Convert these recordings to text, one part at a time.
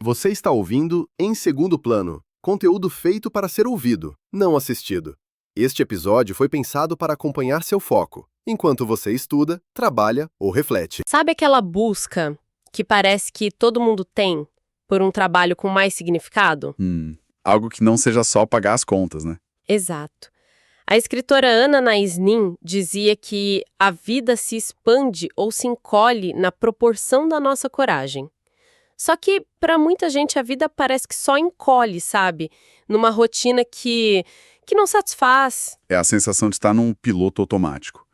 Você está ouvindo Em Segundo Plano, conteúdo feito para ser ouvido, não assistido. Este episódio foi pensado para acompanhar seu foco, enquanto você estuda, trabalha ou reflete. Sabe aquela busca que parece que todo mundo tem por um trabalho com mais significado? Algo que não seja só pagar as contas, né? Exato. A escritora Anna Naisnin dizia que a vida se expande ou se encolhe na proporção da nossa coragem. Só que, para muita gente, a vida parece que só encolhe, sabe? Numa rotina que não satisfaz. É a sensação de estar num piloto automático.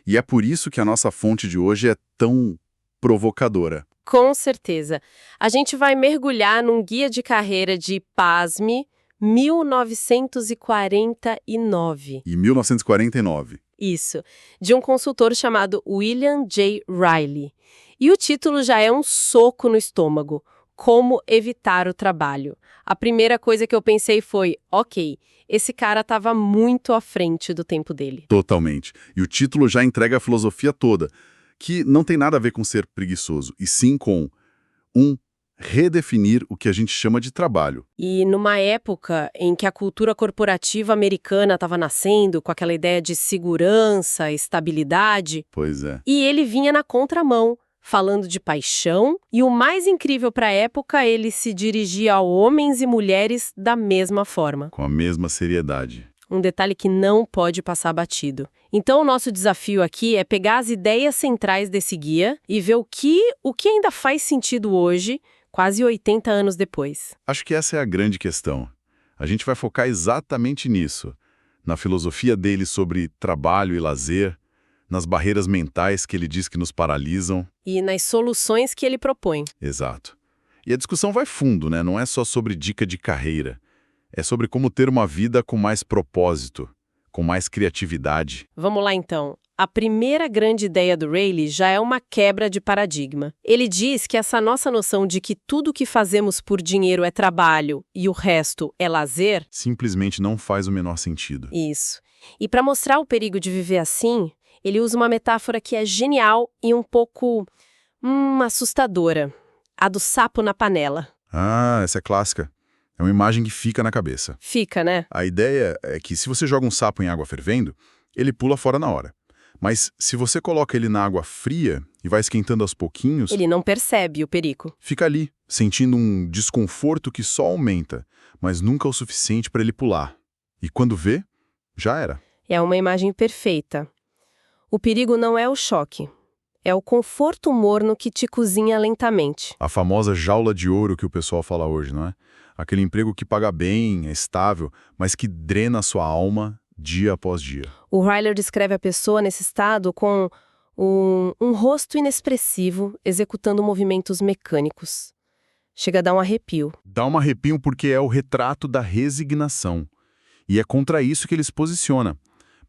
E é por isso que a nossa fonte de hoje é tão provocadora. Com certeza. A gente vai mergulhar num guia de carreira de, pasme, 1949. E 1949. Isso, de um consultor chamado William J. Riley. E o título já é um soco no estômago. Como evitar o trabalho. A primeira coisa que eu pensei foi, ok, esse cara estava muito à frente do tempo dele. Totalmente. E o título já entrega a filosofia toda, que não tem nada a ver com ser preguiçoso, e sim com redefinir o que a gente chama de trabalho. E numa época em que a cultura corporativa americana estava nascendo, com aquela ideia de segurança, estabilidade, Pois é. e ele vinha na contramão, falando de paixão, e o mais incrível para a época, ele se dirigia a homens e mulheres da mesma forma. Com a mesma seriedade. Um detalhe que não pode passar batido. Então, o nosso desafio aqui é pegar as ideias centrais desse guia e ver o que ainda faz sentido hoje, quase 80 anos depois. Acho que essa é a grande questão. A gente vai focar exatamente nisso, na filosofia dele sobre trabalho e lazer, nas barreiras mentais que ele diz que nos paralisam. E nas soluções que ele propõe. Exato. E a discussão vai fundo, né? Não é só sobre dica de carreira. É sobre como ter uma vida com mais propósito, com mais criatividade. Vamos lá, então. A primeira grande ideia do Rayleigh já é uma quebra de paradigma. Ele diz que essa nossa noção de que tudo que fazemos por dinheiro é trabalho e o resto é lazer... Simplesmente não faz o menor sentido. Isso. E para mostrar o perigo de viver assim, ele usa uma metáfora que é genial e um pouco assustadora. A do sapo na panela. Ah, essa é clássica. É uma imagem que fica na cabeça. Fica, né? A ideia é que se você joga um sapo em água fervendo, ele pula fora na hora. Mas se você coloca ele na água fria e vai esquentando aos pouquinhos... Ele não percebe o perigo. Fica ali, sentindo um desconforto que só aumenta, mas nunca o suficiente para ele pular. E quando vê, já era. É uma imagem perfeita. O perigo não é o choque. É o conforto morno que te cozinha lentamente. A famosa jaula de ouro que o pessoal fala hoje, não é? Aquele emprego que paga bem, é estável, mas que drena a sua alma dia após dia. O Riley descreve a pessoa nesse estado com um rosto inexpressivo, executando movimentos mecânicos. Chega a dar um arrepio. Dá um arrepio porque é o retrato da resignação. E é contra isso que ele se posiciona.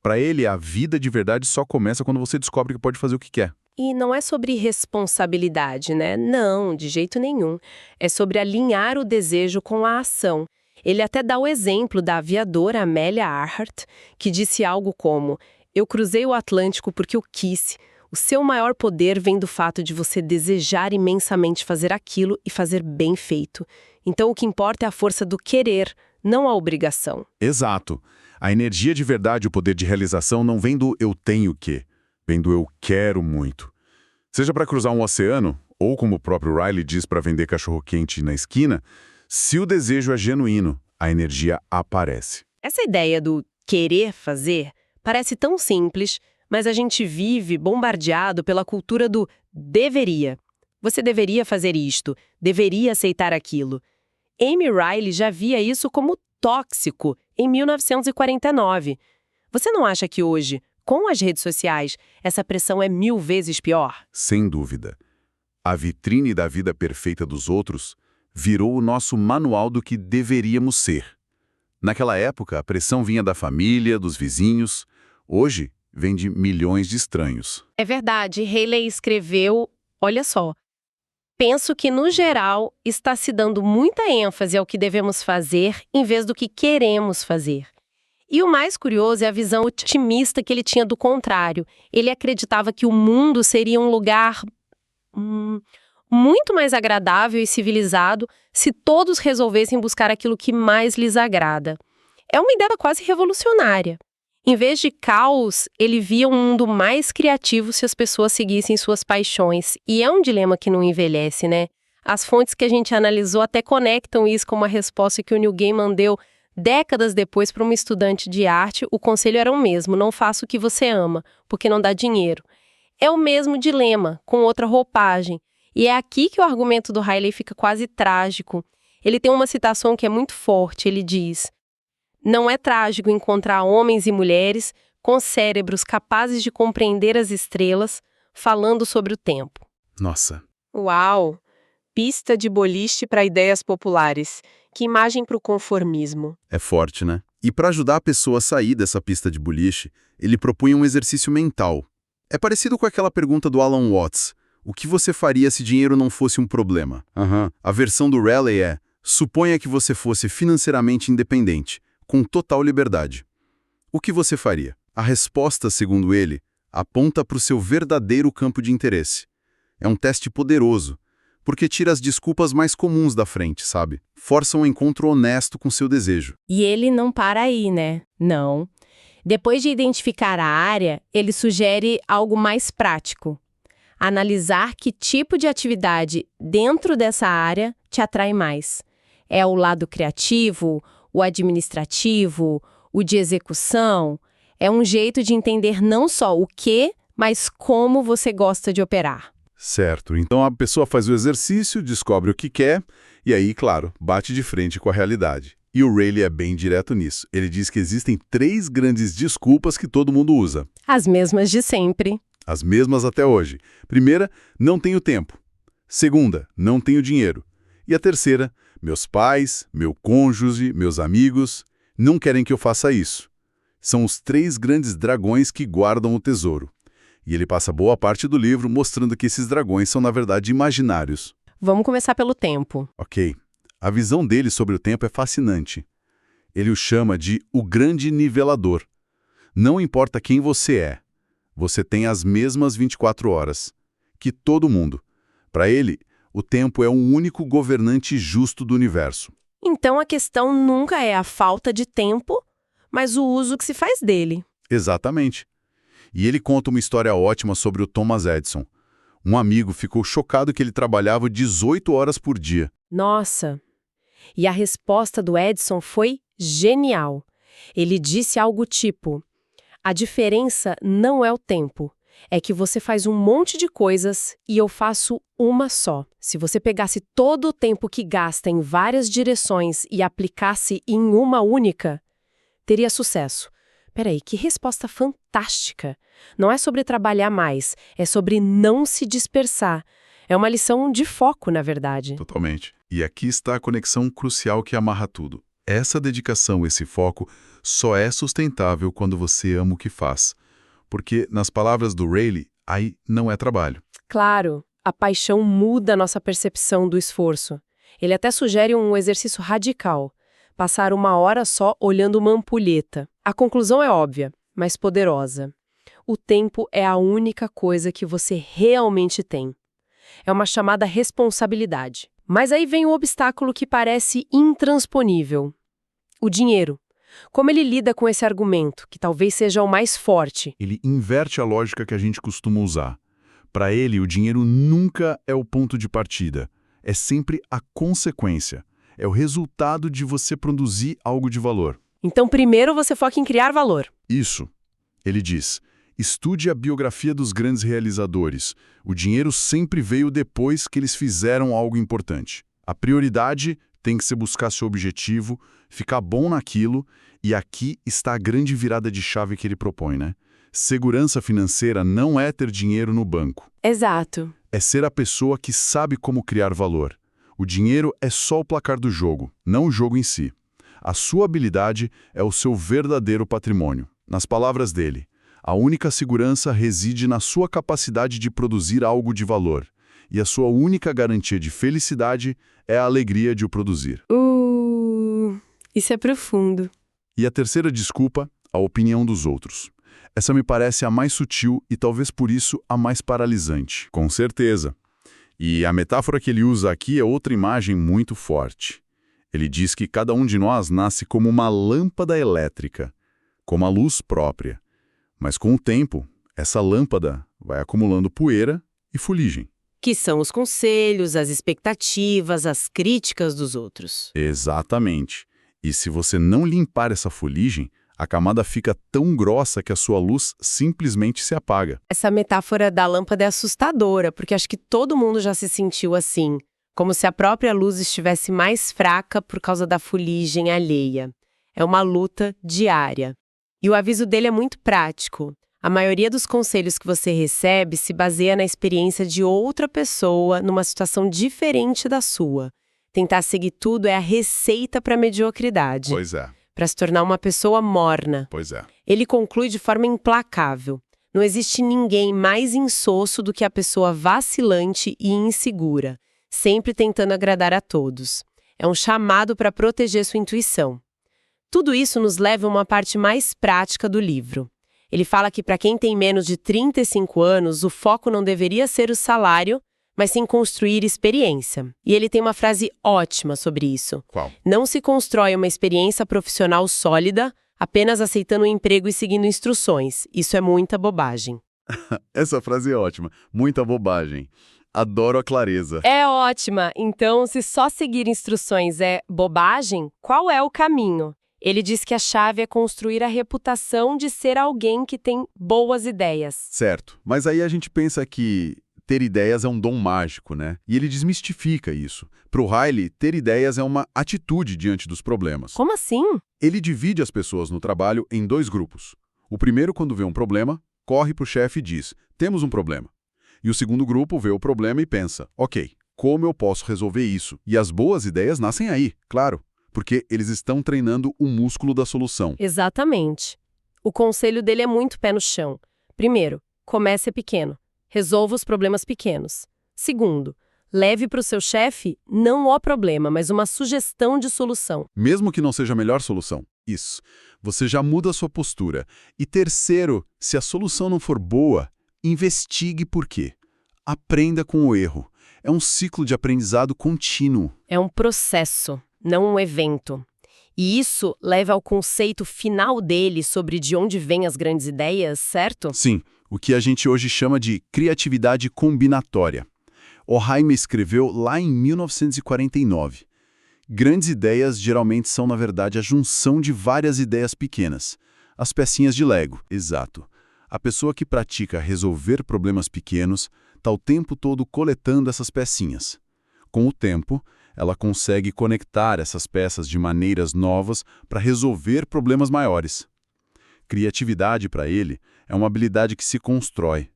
Para ele, a vida de verdade só começa quando você descobre que pode fazer o que quer. E não é sobre responsabilidade, né? Não, de jeito nenhum. É sobre alinhar o desejo com a ação. Ele até dá o exemplo da aviadora Amélia Earhart, que disse algo como: "Eu cruzei o Atlântico porque eu quis. O seu maior poder vem do fato de você desejar imensamente fazer aquilo e fazer bem feito. Então o que importa é a força do querer, não a obrigação." Exato. A energia de verdade, o poder de realização não vem do eu tenho que, vem do eu quero muito. Seja para cruzar um oceano, ou como o próprio Riley diz para vender cachorro-quente na esquina, se o desejo é genuíno, a energia aparece. Essa ideia do querer fazer parece tão simples, mas a gente vive bombardeado pela cultura do deveria. Você deveria fazer isto, deveria aceitar aquilo. Amy Riley já via isso como tóxico em 1949. Você não acha que hoje, com as redes sociais, essa pressão é 1000 vezes pior? Sem dúvida. A vitrine da vida perfeita dos outros virou o nosso manual do que deveríamos ser. Naquela época, a pressão vinha da família, dos vizinhos. Hoje, vem de milhões de estranhos. É verdade, Haley escreveu, olha só, penso que, no geral, está se dando muita ênfase ao que devemos fazer em vez do que queremos fazer. E o mais curioso é a visão otimista que ele tinha do contrário. Ele acreditava que o mundo seria um lugar muito mais agradável e civilizado se todos resolvessem buscar aquilo que mais lhes agrada. É uma ideia quase revolucionária. Em vez de caos, ele via um mundo mais criativo se as pessoas seguissem suas paixões. E é um dilema que não envelhece, né? As fontes que a gente analisou até conectam isso com uma resposta que o Neil Gaiman deu décadas depois para uma estudante de arte. O conselho era o mesmo: não faça o que você ama, porque não dá dinheiro. É o mesmo dilema, com outra roupagem. E é aqui que o argumento do Riley fica quase trágico. Ele tem uma citação que é muito forte. Ele diz: não é trágico encontrar homens e mulheres com cérebros capazes de compreender as estrelas, falando sobre o tempo. Nossa. Uau! Pista de boliche para ideias populares. Que imagem para o conformismo. É forte, né? E para ajudar a pessoa a sair dessa pista de boliche, ele propunha um exercício mental. É parecido com aquela pergunta do Alan Watts: o que você faria se dinheiro não fosse um problema? A versão do Raleigh é: suponha que você fosse financeiramente independente, com total liberdade. O que você faria? A resposta, segundo ele, aponta para o seu verdadeiro campo de interesse. É um teste poderoso, porque tira as desculpas mais comuns da frente, sabe? Força um encontro honesto com seu desejo. E ele não para aí, né? Não. Depois de identificar a área, ele sugere algo mais prático. Analisar que tipo de atividade dentro dessa área te atrai mais. É o lado criativo, o administrativo, o de execução? É um jeito de entender não só o que, mas como você gosta de operar. Certo. Então a pessoa faz o exercício, descobre o que quer, e aí, claro, bate de frente com a realidade. E o Raleigh é bem direto nisso. Ele diz que existem 3 grandes desculpas que todo mundo usa. As mesmas de sempre. As mesmas até hoje. Primeira, não tenho tempo. Segunda, não tenho dinheiro. E a terceira, meus pais, meu cônjuge, meus amigos não querem que eu faça isso. São os 3 grandes dragões que guardam o tesouro. E ele passa boa parte do livro mostrando que esses dragões são, na verdade, imaginários. Vamos começar pelo tempo. Ok. A visão dele sobre o tempo é fascinante. Ele o chama de o grande nivelador. Não importa quem você tem as mesmas 24 horas que todo mundo. Para ele, o tempo é o único governante justo do universo. Então a questão nunca é a falta de tempo, mas o uso que se faz dele. Exatamente. E ele conta uma história ótima sobre o Thomas Edison. Um amigo ficou chocado que ele trabalhava 18 horas por dia. Nossa! E a resposta do Edison foi genial. Ele disse algo tipo: a diferença não é o tempo, é que você faz um monte de coisas e eu faço uma só. Se você pegasse todo o tempo que gasta em várias direções e aplicasse em uma única, teria sucesso. Peraí, que resposta fantástica! Não é sobre trabalhar mais, é sobre não se dispersar. É uma lição de foco, na verdade. Totalmente. E aqui está a conexão crucial que amarra tudo. Essa dedicação, esse foco, só é sustentável quando você ama o que faz. Porque, nas palavras do Raleigh, aí não é trabalho. Claro, a paixão muda a nossa percepção do esforço. Ele até sugere um exercício radical: passar 1 hora só olhando uma ampulheta. A conclusão é óbvia, mas poderosa. O tempo é a única coisa que você realmente tem. É uma chamada responsabilidade. Mas aí vem o obstáculo que parece intransponível: o dinheiro. Como ele lida com esse argumento, que talvez seja o mais forte? Ele inverte a lógica que a gente costuma usar. Para ele, o dinheiro nunca é o ponto de partida. É sempre a consequência. É o resultado de você produzir algo de valor. Então, primeiro você foca em criar valor. Isso. Ele diz: estude a biografia dos grandes realizadores. O dinheiro sempre veio depois que eles fizeram algo importante. A prioridade tem que ser buscar seu objetivo, ficar bom naquilo, e aqui está a grande virada de chave que ele propõe, né? Segurança financeira não é ter dinheiro no banco. Exato. É ser a pessoa que sabe como criar valor. O dinheiro é só o placar do jogo, não o jogo em si. A sua habilidade é o seu verdadeiro patrimônio. Nas palavras dele, a única segurança reside na sua capacidade de produzir algo de valor. E a sua única garantia de felicidade é a alegria de o produzir. Isso é profundo. E a terceira desculpa, a opinião dos outros. Essa me parece a mais sutil e talvez por isso a mais paralisante. Com certeza. E a metáfora que ele usa aqui é outra imagem muito forte. Ele diz que cada um de nós nasce como uma lâmpada elétrica, como a luz própria. Mas com o tempo, essa lâmpada vai acumulando poeira e fuligem. Que são os conselhos, as expectativas, as críticas dos outros. Exatamente. E se você não limpar essa fuligem, a camada fica tão grossa que a sua luz simplesmente se apaga. Essa metáfora da lâmpada é assustadora, porque acho que todo mundo já se sentiu assim, como se a própria luz estivesse mais fraca por causa da fuligem alheia. É uma luta diária. E o aviso dele é muito prático. A maioria dos conselhos que você recebe se baseia na experiência de outra pessoa numa situação diferente da sua. Tentar seguir tudo é a receita para a mediocridade. Pois é. Para se tornar uma pessoa morna. Pois é. Ele conclui de forma implacável. Não existe ninguém mais insosso do que a pessoa vacilante e insegura, sempre tentando agradar a todos. É um chamado para proteger sua intuição. Tudo isso nos leva a uma parte mais prática do livro. Ele fala que para quem tem menos de 35 anos, o foco não deveria ser o salário, mas sim construir experiência. E ele tem uma frase ótima sobre isso. Qual? Não se constrói uma experiência profissional sólida apenas aceitando um emprego e seguindo instruções. Isso é muita bobagem. Essa frase é ótima. Muita bobagem. Adoro a clareza. É ótima. Então, se só seguir instruções é bobagem, qual é o caminho? Ele diz que a chave é construir a reputação de ser alguém que tem boas ideias. Certo. Mas aí a gente pensa que ter ideias é um dom mágico, né? E ele desmistifica isso. Para o Riley, ter ideias é uma atitude diante dos problemas. Como assim? Ele divide as pessoas no trabalho em dois grupos. O primeiro, quando vê um problema, corre para o chefe e diz, temos um problema. E o segundo grupo vê o problema e pensa, ok, como eu posso resolver isso? E as boas ideias nascem aí, claro, porque eles estão treinando o músculo da solução. Exatamente. O conselho dele é muito pé no chão. Primeiro, comece pequeno. Resolva os problemas pequenos. Segundo, leve para o seu chefe não o problema, mas uma sugestão de solução. Mesmo que não seja a melhor solução. Isso. Você já muda a sua postura. E terceiro, se a solução não for boa, investigue por quê. Aprenda com o erro. É um ciclo de aprendizado contínuo. É um processo, não um evento. E isso leva ao conceito final dele sobre de onde vêm as grandes ideias, certo? Sim, o que a gente hoje chama de criatividade combinatória. Horkheimer escreveu lá em 1949. Grandes ideias geralmente são, na verdade, a junção de várias ideias pequenas. As pecinhas de Lego, exato. A pessoa que pratica resolver problemas pequenos está o tempo todo coletando essas pecinhas. Com o tempo, ela consegue conectar essas peças de maneiras novas para resolver problemas maiores. Criatividade, para ele, é uma habilidade que se constrói.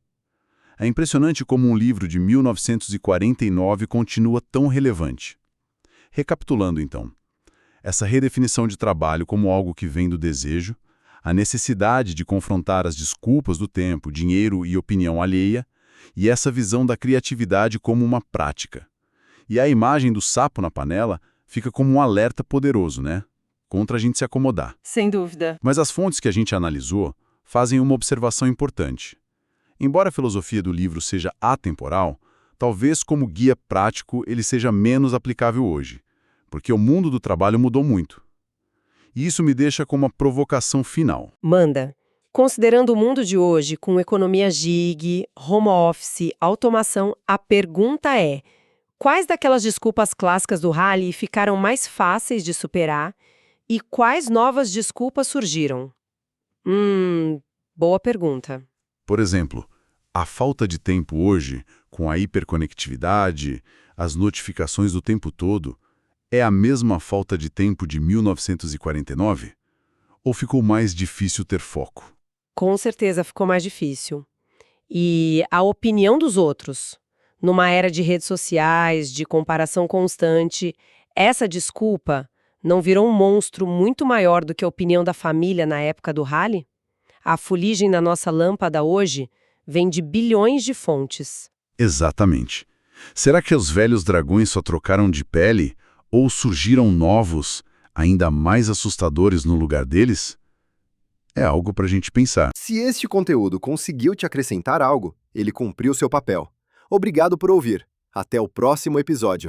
É impressionante como um livro de 1949 continua tão relevante. Recapitulando, então, essa redefinição de trabalho como algo que vem do desejo, a necessidade de confrontar as desculpas do tempo, dinheiro e opinião alheia, e essa visão da criatividade como uma prática. E a imagem do sapo na panela fica como um alerta poderoso, né? Contra a gente se acomodar. Sem dúvida. Mas as fontes que a gente analisou fazem uma observação importante. Embora a filosofia do livro seja atemporal, talvez como guia prático ele seja menos aplicável hoje, porque o mundo do trabalho mudou muito. E isso me deixa com uma provocação final. Manda. Considerando o mundo de hoje, com economia gig, home office, automação, a pergunta é: quais daquelas desculpas clássicas do Riley ficaram mais fáceis de superar e quais novas desculpas surgiram? Boa pergunta. Por exemplo, a falta de tempo hoje, com a hiperconectividade, as notificações do tempo todo, é a mesma falta de tempo de 1949? Ou ficou mais difícil ter foco? Com certeza ficou mais difícil. E a opinião dos outros, numa era de redes sociais, de comparação constante, essa desculpa não virou um monstro muito maior do que a opinião da família na época do Riley? A fuligem da nossa lâmpada hoje vem de bilhões de fontes. Exatamente. Será que os velhos dragões só trocaram de pele ou surgiram novos, ainda mais assustadores no lugar deles? É algo para a gente pensar. Se este conteúdo conseguiu te acrescentar algo, ele cumpriu seu papel. Obrigado por ouvir. Até o próximo episódio.